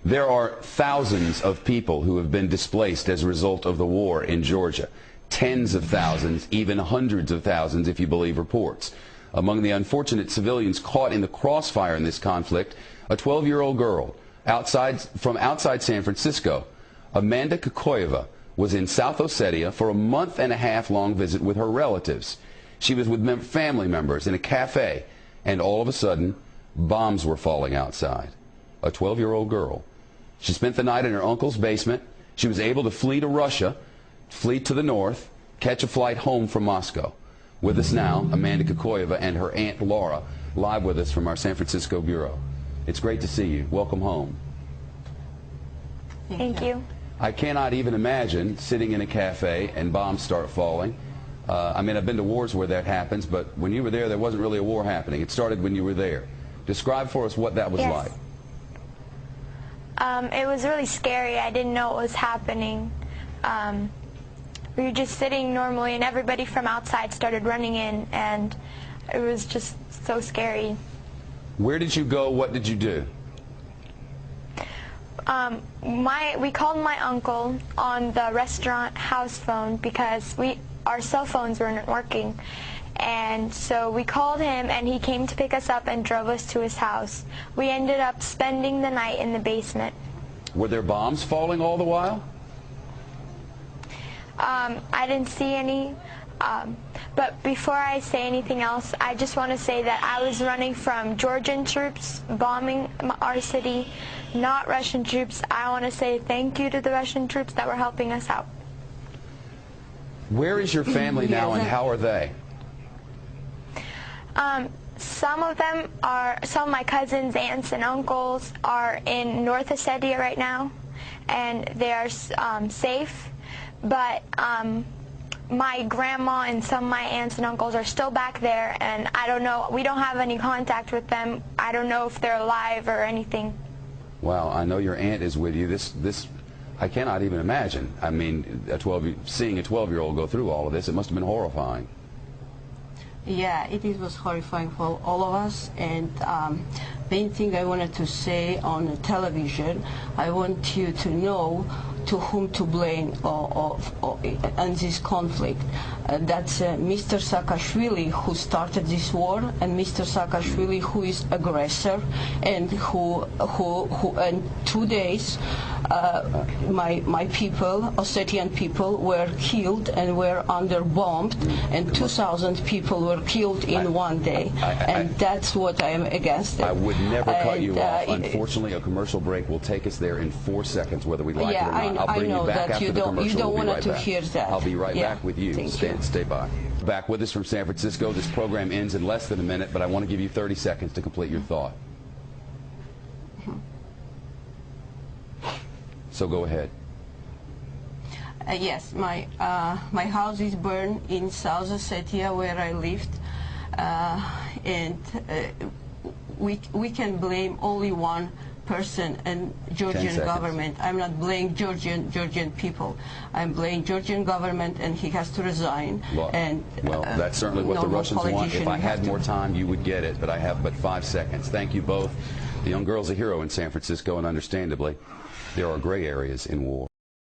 There are thousands of people who have been displaced as a result of the war in Georgia. Tens of thousands, even hundreds of thousands if you believe reports. Among the unfortunate civilians caught in the crossfire in this conflict, a 12-year-old girl from outside San Francisco. Amanda Kokoyeva was in South Ossetia for a month-and-a-half-long visit with her relatives. She was with family members in a cafe, and all of a sudden, bombs were falling outside. A 12-year-old girl. She spent the night in her uncle's basement. She was able to flee to Russia, flee to the north, catch a flight home from Moscow. With us now, Amanda Kokoyeva and her aunt Laura, live with us from our San Francisco bureau. It's great to see you. Welcome home. Thank you. I cannot even imagine sitting in a cafe and bombs start falling. I mean, I've been to wars where that happens, but when you were there wasn't really a war happening. It started when you were there. Describe for us what that was like. It was really scary. I didn't know what was happening. We were just sitting normally, and everybody from outside started running in, and it was just so scary. Where did you go? What did you do? We called my uncle on the restaurant house phone because our cell phones weren't working. And so we called him, and he came to pick us up and drove us to his house. We ended up spending the night in the basement. Were there bombs falling all the while? I didn't see any. But before I say anything else, I just want to say that I was running from Georgian troops bombing our city, not Russian troops. I want to say thank you to the Russian troops that were helping us out. Where is your family now, and how are they? Some of my cousins, aunts, and uncles are in North Ossetia right now, and they are safe. But my grandma and some of my aunts and uncles are still back there, and I don't know. We don't have any contact with them. I don't know if they're alive or anything. Wow, I know your aunt is with you. I cannot even imagine. I mean, seeing a 12-year-old go through all of this, it must have been horrifying. Yeah, it was horrifying for all of us, and main thing I wanted to say on the television, I want you to know to whom to blame in this conflict. That's Mr. Saakashvili, who started this war, and Mr. Saakashvili, who is aggressor, and who in 2 days my people, Ossetian people, were killed and were under-bombed, and 2,000 people were killed in 1 day. And that's what I am against. I would never cut you off. Unfortunately, a commercial break will take us there in 4 seconds, whether we like it or not. I'll bring you back after the commercial. You don't want to hear that. I'll be right back with you. Stay by. Back with us from San Francisco. This program ends in less than a minute, but I want to give you 30 seconds to complete your thought. So go ahead. Yes, my house is burned in South Ossetia, where I lived, and we can blame only one person and Georgian government. I'm not blaming Georgian people. I'm blaming Georgian government, and he has to resign. Well, that's certainly what the Russians want. If I had more time, you would get it, but I have but 5 seconds. Thank you both. The young girl's a hero in San Francisco, and understandably, there are gray areas in war.